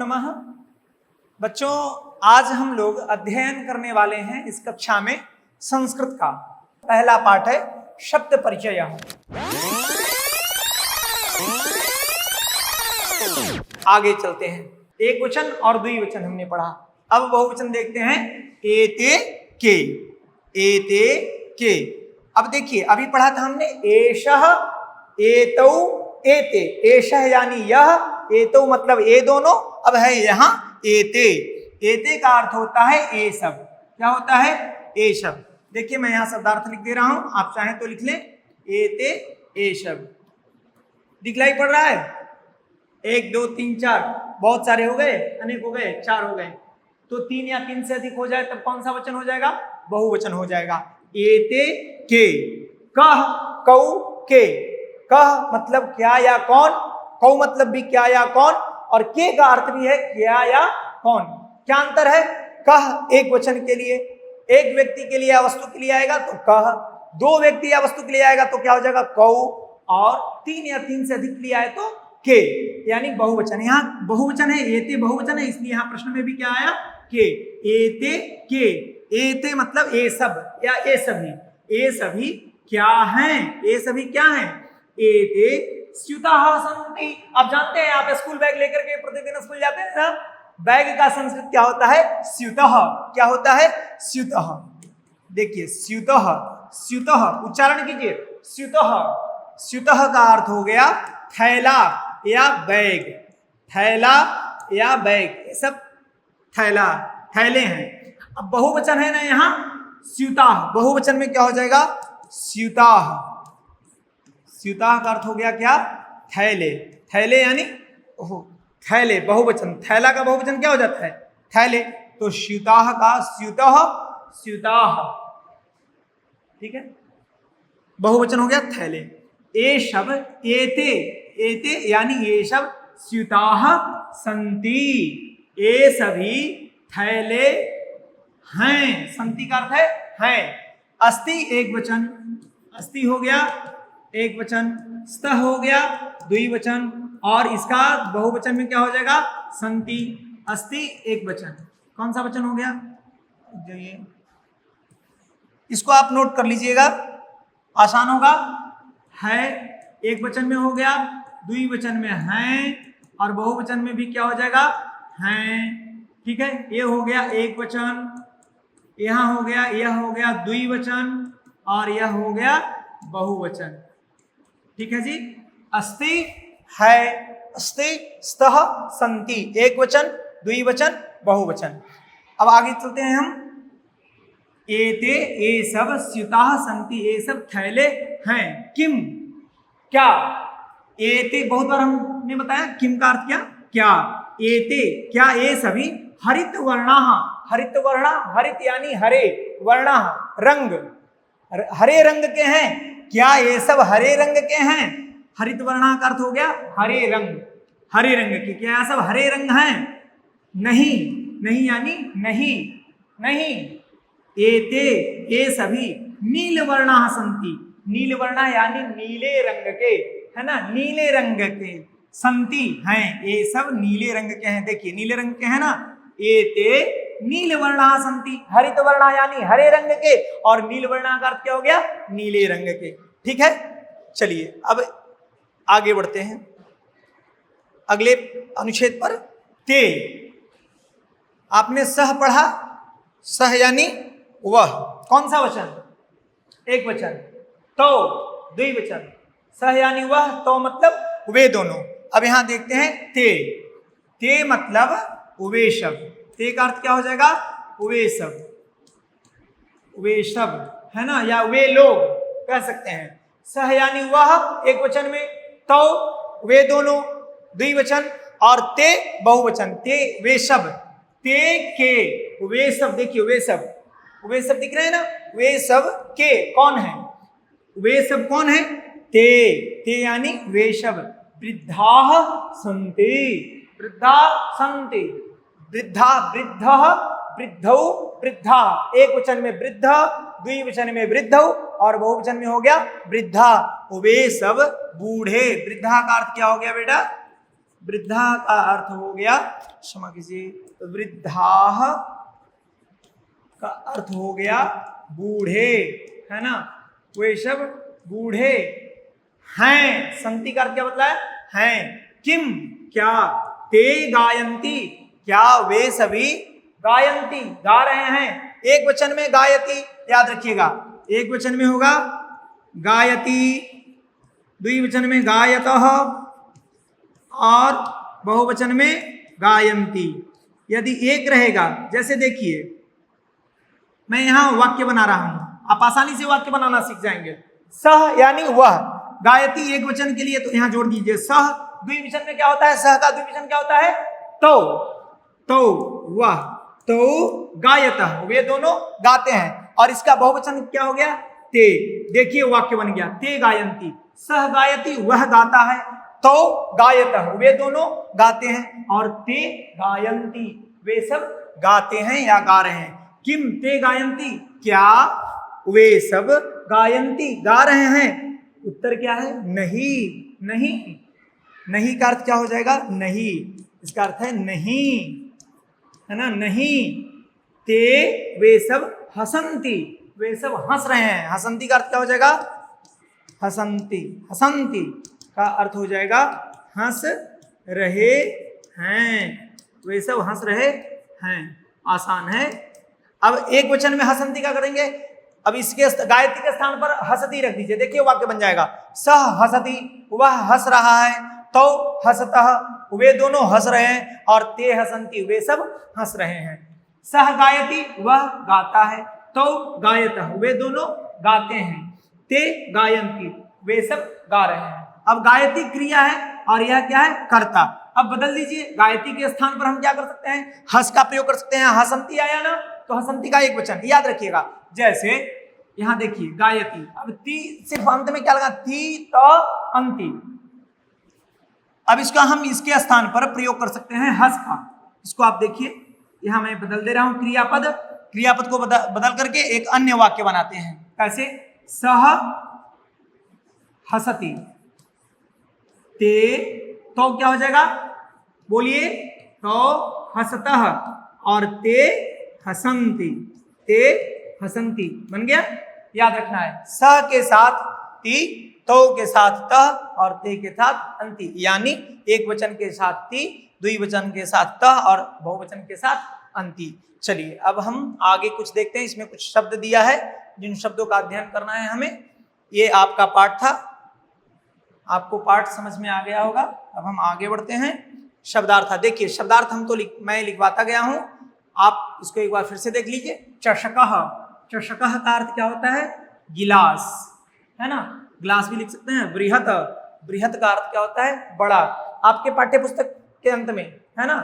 नमः। बच्चों, आज हम लोग अध्ययन करने वाले हैं इस कक्षा में संस्कृत का पहला पाठ है शब्द परिचय। आगे चलते हैं। एक वचन और द्विवचन हमने पढ़ा, अब बहुवचन देखते हैं। एते के, एते के। अब देखिए, अभी पढ़ा था हमने एषः, एतौ, एते। एषः यानी यह, एतौ मतलब ये दोनों। अब है यहाँ एते। एते का अर्थ होता है ये सब। क्या होता है? ये सब। देखिए, मैं यहाँ शब्दार्थ लिख दे रहा हूं, आप चाहें तो लिख लें। एते ये सब दिखलाई पड़ रहा है। 1 2 3 4 बहुत सारे हो गए, अनेक हो गए, 4 हो गए। तो 3 या 3 से अधिक हो जाए तब कौन सा वचन हो जाएगा? बहुवचन हो जाएगा। एते के, कह, कौ, के। कह मतलब क्या या कौन, कौ मतलब भी क्या या कौन, और के का अर्थ भी है क्या या कौन। क्या अंतर है? कह एक वचन के लिए, एक व्यक्ति के लिए या वस्तु के लिए आएगा तो कह, 2 व्यक्ति या वस्तु के लिए आएगा तो क्या हो जाएगा? कौ, और 3 या 3 से अधिक के लिए आए तो के, यानी बहुवचन। यहाँ बहुवचन है, एते बहुवचन है, इसलिए यहाँ प्रश्न में भी क्या आया? के। एते के। एते मतलब ये सब या ये सभी। ये सभी क्या हैं? ये सभी क्या हैं? एते स्यूताः सन्ति। आप जानते हैं, आप स्कूल बैग लेकर के प्रतिदिन स्कूल जाते हैं ना, बैग का संस्कृत क्या होता है? स्यूतः। क्या होता है? स्यूतः। देखिए, स्यूतः, स्यूतः उच्चारण कीजिए। स्यूतः, स्यूतः का अर्थ हो गया थैला या बैग। थैला या बैग, ये सब थैला, थैले हैं। अब बहुवचन है ना यहाँ, स्यूताः। बहुवचन में क्या हो जाएगा? स्यूताः। स्यूताः का अर्थ हो गया क्या? थैले। थैले यानी थैले, बहुवचन। थैला का बहुवचन क्या हो जाता है? थैले। तो स्यूताः का स्यूतः, स्यूताः। ठीक है, बहुवचन हो गया थैले। ये सब, एते, एते यानी ये सब स्यूताः सन्ति, ये सभी थैले हैं। सन्ति का अर्थ है हैं। अस्ति एक वचन, अस्ति हो गया एक वचन, स्तः हो गया द्विवचन, और इसका बहुवचन में क्या हो जाएगा? सन्ति। अस्ति एक वचन, कौन सा वचन हो गया? जो ये, इसको आप नोट कर लीजिएगा, आसान होगा। है एक वचन में हो गया, द्विवचन में हैं, और बहुवचन में भी क्या हो जाएगा? हैं। ठीक है, ये हो गया एक वचन, यहाँ हो गया, यह हो गया द्विवचन, और यह हो गया बहुवचन। ठीक है जी। अस्ति है, अस्ति, स्तः, सन्ति, एक वचन, द्विवचन, बहुवचन। अब आगे चलते हैं हम। एते ये सब स्यूताः सन्ति, ये सब थैले हैं। किम, क्या। एते बहुत बार हमने बताया, किम का अर्थ क्या? क्या। एते क्या, ये सभी हरित वर्णाः। हरित वर्णा, हरित यानी हरे, वर्णाः रंग, हरे रंग के हैं। क्या ये सब हरे रंग के हैं? हरित वर्णा का अर्थ हो गया हरे रंग, हरे रंग के। क्या सब हरे रंग हैं? नहीं, नहीं यानी नहीं, नहीं। एते ये सभी नीलवर्णाः सन्ति, नीलवर्णा यानी नीले रंग के, है ना, नीले रंग के। सन्ति हैं, ये सब नीले रंग के हैं। देखिए, नीले रंग के हैं ना। एते नीलवर्णाः सन्ति, हरित वर्णा यानी हरे रंग के, और नीलवर्णा का अर्थ क्या हो गया? नीले रंग के। ठीक है, चलिए अब आगे बढ़ते हैं अगले अनुच्छेद पर। ते, आपने सह पढ़ा, सह यानी वह, कौन सा वचन? एक वचन। तो द्विवचन। सह यानी वह, तो मतलब वे दोनों। अब यहां देखते हैं ते। ते मतलब वे सब। ते का अर्थ क्या हो जाएगा? वे सब, वे सब, है ना, या वे लोग कह सकते हैं। सह यानी वह एक वचन में, तो वे दोनों द्विवचन, और ते बहुवचन। ते वे सब, ते के वे सब। देखिए, वे सब, वे सब दिख रहे हैं ना। वे सब के कौन है? वे सब कौन है? ते, ते यानी वे सब। वृद्धाः सन्ति, वृद्धा सन्ति, वृद्धा, वृद्धः, वृद्धौ, वृद्धा। एक वचन में वृद्ध, द्विवचन में वृद्धौ, और बहुवचन में हो गया वृद्धा। वे सब बूढ़े। वृद्धा का अर्थ क्या हो गया बेटा? वृद्धा का अर्थ हो गया, क्षमा कीजिए, वृद्धाः का अर्थ हो गया बूढ़े, है ना, वे सब बूढ़े हैं। संति का अर्थ क्या बतलाया? हैं। किम क्या, ते गायन्ति क्या वे सभी गायन्ति गा रहे हैं। एक वचन में गायति, याद रखिएगा, एक वचन में होगा गायति, द्विवचन में गायतः और बहुवचन में गायन्ति। यदि एक रहेगा, जैसे देखिए मैं यहां वाक्य बना रहा हूं, आप आसानी से वाक्य बनाना सीख जाएंगे। सह यानी वह, गायति एक वचन के लिए तो यहां जोड़ दीजिए सह। द्विवचन में क्या होता है? सह का द्विवचन क्या होता है? तो वह, तो गायतः वे दोनों गाते हैं। और इसका बहुवचन क्या हो गया? ते। देखिए वाक्य बन गया, ते गायन्ति, सह गायति वह गाता है, तो गायतः वे दोनों गाते हैं, और ते गायन्ति वे सब गाते हैं या गा रहे हैं। किम ते गायन्ति क्या वे सब गायन्ति गा रहे हैं। उत्तर क्या है? नहीं। नहीं, नहीं का अर्थ क्या हो जाएगा? नहीं। इसका अर्थ है नहीं, है ना, नहीं। ते वे सब हसन्ति वे सब हंस रहे हैं। हसन्ति का अर्थ क्या हो जाएगा? हसन्ति। हसन्ति का अर्थ हो जाएगा हंस रहे हैं, वे सब हंस रहे हैं। आसान है। अब एक वचन में हसन्ति का करेंगे, अब इसके गायत्री के स्थान पर हसती रख दीजिए। देखिए वाक्य बन जाएगा, सह हसती वह हंस रहा है, तो हसतः वे दोनों हंस रहे हैं, और ते हसन्ति वे सब हंस रहे हैं। सह गायति वह गाता है, तो गायतः वे दोनों गाते हैं, ते गायन्ति वे सब गा रहे हैं। अब गायति क्रिया है और यह क्या है? कर्ता। अब बदल दीजिए, गायति के स्थान पर हम क्या कर सकते हैं? हस का प्रयोग कर सकते हैं। हसन्ति आया ना, तो हसन्ति का एक वचन याद रखिएगा। जैसे यहां देखिए गायति, अब ती सिर्फ अंत में क्या लगा? ती त अंति। अब इसका हम इसके स्थान पर प्रयोग कर सकते हैं हस का। इसको आप देखिए, यहां मैं बदल दे रहा हूं क्रियापद। क्रियापद को बदल करके एक अन्य वाक्य बनाते हैं। कैसे? सह हसति, ते तो क्या हो जाएगा? बोलिए, तो हसतः, और ते हसन्ति, ते हसन्ति बन गया। याद रखना है, सह के साथ ती, तो के साथ तह, और ते के साथ अंति, यानी एक वचन के साथ ती, द्विवचन के साथ तह, और बहुवचन के साथ अंति। चलिए अब हम आगे कुछ देखते हैं। इसमें कुछ शब्द दिया है, जिन शब्दों का अध्ययन करना है हमें। ये आपका पाठ था, आपको पाठ समझ में आ गया होगा। अब हम आगे बढ़ते हैं। शब्दार्थ, देखिए शब्दार्थ हम तो मैं लिखवाता गया हूं, आप इसको एक बार फिर से देख लीजिए। चषकः, चषकः का अर्थ क्या होता है? गिलास, है ना, गिलास भी लिख सकते हैं। बृहत, बृहत का अर्थ क्या होता है? बड़ा। आपके पाठ्य पुस्तक के अंत में, है ना,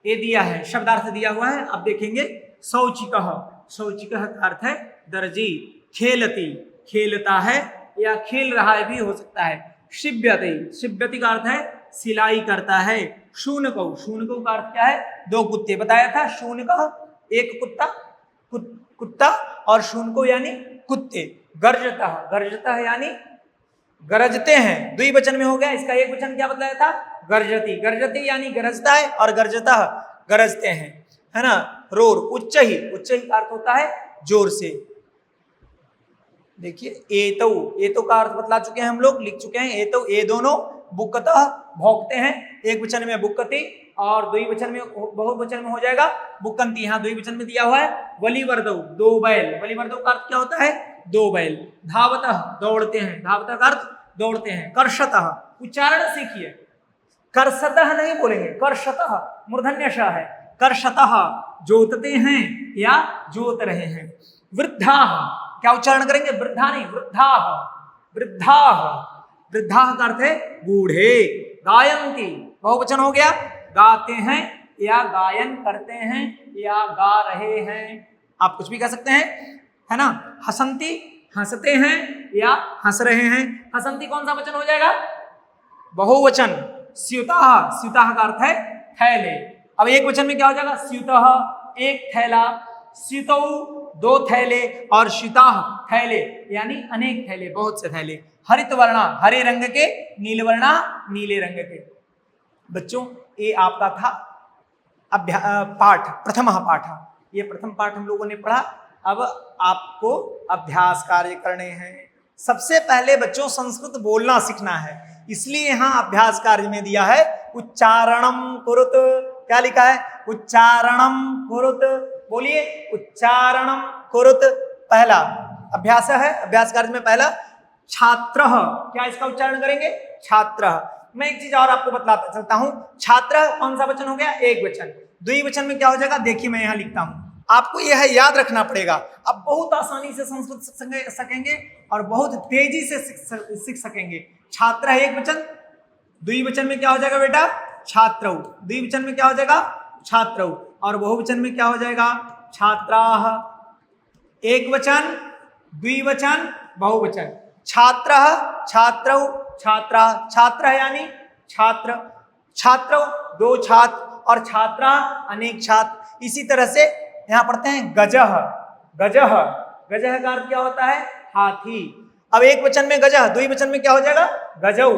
ये दिया है, शब्दार्थ दिया हुआ है, आप देखेंगे। शौचिकः, शौचिकः का अर्थ है दर्जी। खेलति, खेलता है या खेल रहा है भी हो सकता है। शिव्यति, शिव्यति का अर्थ है सिलाई करता है। शूनकौ, शूनकौ का अर्थ क्या है? दो कुत्ते बताया था। शूनकः एक कुत्ता, कुत्ता, और शूनको यानी कुत्ते। गर्जतः, गर्जतः यानी गरजते हैं, द्विवचन में हो गया। इसका एक वचन क्या बताया था? गर्जति, गर्जति यानी गरजता है, और गर्जतः गरजते हैं, है ना। रोर, उच्च ही, उच्च ही का अर्थ होता है जोर से। देखिए एतौ, एतौ का अर्थ बतला चुके हैं हम लोग, लिख चुके हैं। एतौ ये दोनों बुक्कतः भौंकते हैं। एक वचन में बुक्कति, और द्विवचन में, बहुवचन में हो जाएगा बुक्कंती। यहाँ द्विवचन में दिया हुआ है। वलिवर्दौ, दो बैल, वलिवर्दौ का अर्थ क्या होता है? दो बैल। धावतः, दौड़ते हैं, धावतः का अर्थ दौड़ते हैं। कर्षतः, उच्चारण सीखिए, कर्षतः नहीं बोलेंगे, कर्षतः मूर्धन्यः है। कर्षतः जोतते हैं या जोत रहे हैं। वृद्धाः, क्या उच्चारण करेंगे? वृद्धा नहीं, वृद्धाः, वृद्धाः, वृद्धाः का अर्थ है बूढ़े। गायन्ति, बहुवचन हो गया, गाते हैं या गायन करते हैं या गा रहे हैं, आप कुछ भी कह सकते हैं, है ना। हसन्ति, हंसते हैं या हंस रहे हैं। हसन्ति कौन सा वचन हो जाएगा? बहुवचन। स्यूताः, स्यूताः का अर्थ है थैले। अब एक वचन में क्या हो जाएगा? स्यूतः एक थैला, स्यूतौ दो थैले, और स्यूताः थैले यानी अनेक थैले, बहुत से थैले। हरित वर्णा, हरे रंग के। नील वर्णा, नीले रंग के। बच्चों ये आपका था पाठ, प्रथम पाठ। ये प्रथम पाठ हम लोगों ने पढ़ा। अब आपको अभ्यास कार्य करने हैं। सबसे पहले बच्चों संस्कृत बोलना सीखना है, इसलिए यहाँ अभ्यास कार्य में दिया है उच्चारणम कुरुत। क्या लिखा है? उच्चारणम कुरुत। बोलिए उच्चारणम कुरुत। पहला अभ्यास है, अभ्यास कार्य में पहला छात्र। क्या इसका उच्चारण करेंगे? छात्र। मैं एक चीज और आपको बतलाता चलता हूं। छात्र कौन सा वचन हो गया? एक वचन। द्विवचन में क्या हो जाएगा? देखिए मैं यहां लिखता हूं, आपको यह याद रखना पड़ेगा। अब बहुत आसानी से संस्कृत सीख सकेंगे और बहुत तेजी से सीख सकेंगे। छात्र है एक वचन, द्विवचन में क्या हो जाएगा बेटा? छात्रौ। द्विवचन में क्या हो जाएगा? छात्रौ। और बहुवचन में क्या हो जाएगा? छात्राः। एक वचन, द्विवचन, बहुवचन। छात्र, छात्रौ, छात्रा। छात्र यानी छात्र, छात्रौ दो छात्र, और छात्रा अनेक छात्र। इसी तरह से यहां पढ़ते हैं गजह। गजह, गजह का अर्थ क्या होता है? हाथी। अब एक वचन में गजह, द्विवचन में क्या हो जाएगा? गजौ,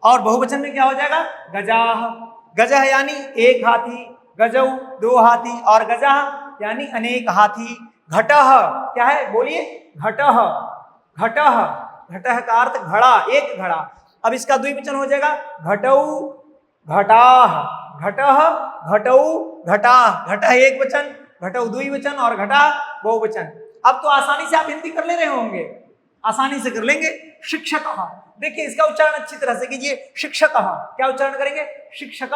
और बहुवचन में क्या हो जाएगा? गजाह। गजह यानी एक हाथी, गजौ दो हाथी, और गजाह यानी अनेक हाथी। घटह क्या है? बोलिए घटह। घटह, घटह का अर्थ घड़ा, एक घड़ा। अब इसका द्विवचन हो जाएगा घटौ, घटाह। घटह, घटौ, घटाह। घटह एक वचन, घटौ द्विवचन, और घटा बहुवचन। अब तो आसानी से आप हिंदी कर ले रहे होंगे, आसानी से कर लेंगे। शिक्षक, देखिए इसका उच्चारण अच्छी तरह से कीजिए। शिक्षक, क्या उच्चारण करेंगे? शिक्षक।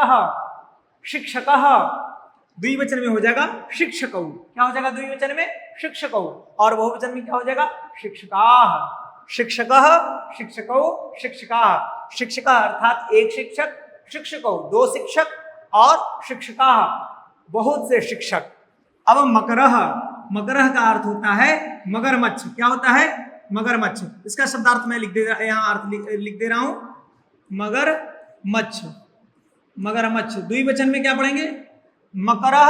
शिक्षक द्विवचन में हो जाएगा शिक्षकौ। क्या हो जाएगा द्विवचन में? शिक्षकौ। और बहुवचन में क्या हो जाएगा? शिक्षकाः। शिक्षकः, शिक्षकौ, शिक्षकाः। शिक्षक अर्थात एक शिक्षक, शिक्षकौ दो शिक्षक, और शिक्षकाः बहुत से शिक्षक। अब मकरह, मकरह का अर्थ होता है मगरमच्छ। क्या होता है? मगरमच्छ। इसका शब्दार्थ मैं लिख दे रहा, यहाँ अर्थ लिख दे रहा हूं, मगरमच्छ। मगरमच्छ द्विवचन में क्या पढ़ेंगे? मकरह,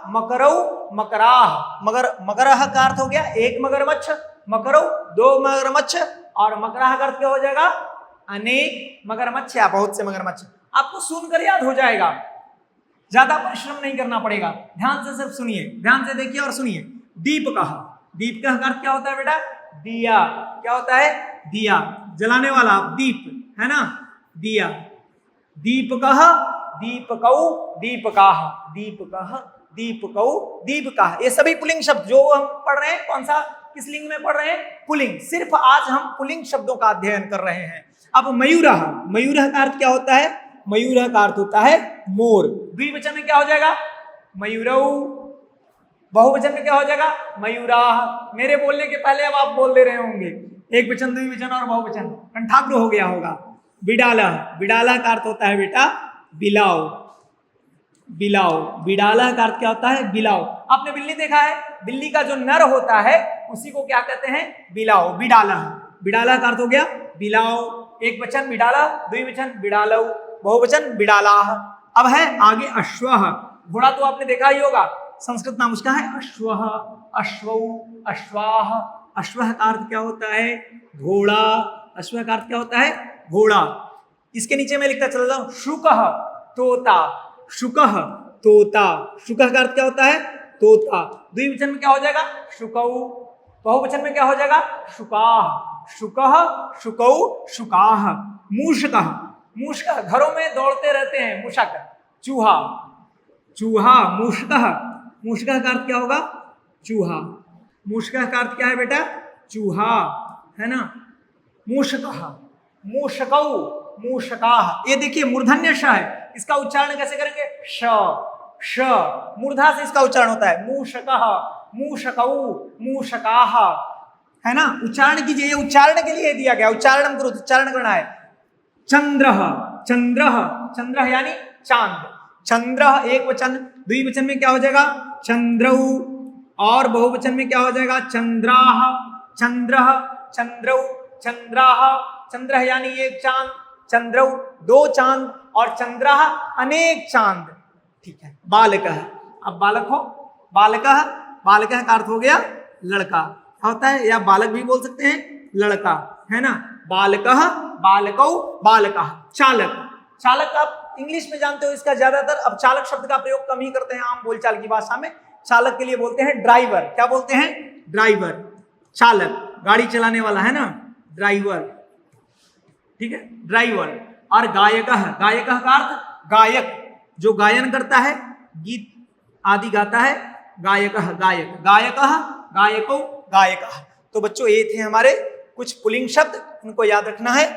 मकरौ, मकराह। मगरह का अर्थ हो गया एक मगरमच्छ, मकरौ दो मगरमच्छ, और मकराह का अर्थ क्या हो जाएगा? अनेक मगरमच्छ या बहुत से मगरमच्छ। आपको सुनकर याद हो जाएगा, ज्यादा परिश्रम नहीं करना पड़ेगा। ध्यान से सिर्फ सुनिए, ध्यान से देखिए और सुनिए। दीपकः, दीपकः का अर्थ क्या होता है बेटा? दिया। क्या होता है? दिया, जलाने वाला दीप, है ना? दिया। दीपकः, दीपकौ, दीपकाः। दीपकः, दीपकौ, दीपकाः। ये सभी पुल्लिंग शब्द जो हम पढ़ रहे हैं, कौन सा किस लिंग में पढ़ रहे हैं? पुल्लिंग। सिर्फ आज हम पुल्लिंग शब्दों का अध्ययन कर रहे हैं। अब मयूरः, मयूरः का अर्थ क्या होता है? मयूरः का अर्थ होता है मोर। द्विवचन में क्या हो जाएगा? मयूरौ। बहुवचन में क्या हो जाएगा? मयूराः। मेरे बोलने के पहले अब आप बोल दे रहे होंगे, एक वचन, द्विवचन और बहुवचन, कंठाग्र हो गया होगा। बिडाला, बिडाला का अर्थ होता है बेटा बिलाव। बिलाव, बिडाला का अर्थ क्या होता है? बिलाव। आपने बिल्ली देखा है? बिल्ली का जो नर होता है उसी को क्या कहते हैं? बिलाव, बिडाला। बिडाला का अर्थ हो गया बिलाव। एक वचन बिडाला, द्विवचन बिडालौ, बहुवचन बिडालाह। अब है आगे अश्वः। घोड़ा तो आपने देखा ही होगा, संस्कृत नाम उसका है अश्वः, अश्वौ, अश्वाह। अश्वः का अर्थ क्या होता है? घोड़ा। अश्वः का अर्थ क्या होता है? घोड़ा। इसके नीचे मैं लिखता चला जाऊं, शुकः, तोता। शुकः, तोता। शुकः का अर्थ क्या होता है? तोता। द्विवचन में क्या हो जाएगा? शुकौ। बहुवचन में क्या हो जाएगा? शुकाः। शुकः, शुकौ, शुकाः। मूषकः, मूषक घरों में दौड़ते रहते हैं, मूषक। चूहा, चूहा। मूषकः, मूषकः का अर्थ क्या होगा? चूहा। मूषकः का अर्थ क्या है बेटा? चूहा, है ना? मूषकः, मूषकौ, मूषकाः। ये देखिए मूर्धन्य श है, इसका उच्चारण कैसे करेंगे? श, श मूर्धा से इसका उच्चारण होता है। मूषकः, मूषकौ, मूषकाः, है ना? उच्चारण कीजिए, ये उच्चारण के लिए दिया गया, उच्चारण करो, उच्चारण करना है। चंद्रः, चंद्रः, चंद्रः यानी चांद। चंद्रः एक वचन, द्विवचन में क्या हो जाएगा? चंद्रौ, और बहुवचन में क्या हो जाएगा? चंद्राः। चंद्रः, चंद्रौ, चंद्राः। चंद्रः यानी एक चांद, चंद्रौ दो चांद, और चंद्राः अनेक चांद। ठीक है। बालकः, अब बालक हो, बालकः, बालकः का अर्थ हो गया लड़का, होता है, या बालक भी बोल सकते हैं, लड़का, है ना? बालकः, बालकौ, बालकः। चालक, चालक आप इंग्लिश में जानते हो इसका ज्यादातर, अब चालक शब्द का प्रयोग कम ही करते हैं आम बोलचाल की भाषा में। चालक के लिए बोलते हैं ड्राइवर। क्या बोलते हैं? ड्राइवर। चालक गाड़ी चलाने वाला है ना, ड्राइवर, ठीक है, ड्राइवर। और गायक, गायक का अर्थ गायक, जो गायन करता है, गीत आदि गाता है, गायक, गायक, गायक, गायको, गायक। तो बच्चों ये थे हमारे कुछ पुल्लिंग शब्द, उनको याद रखना है।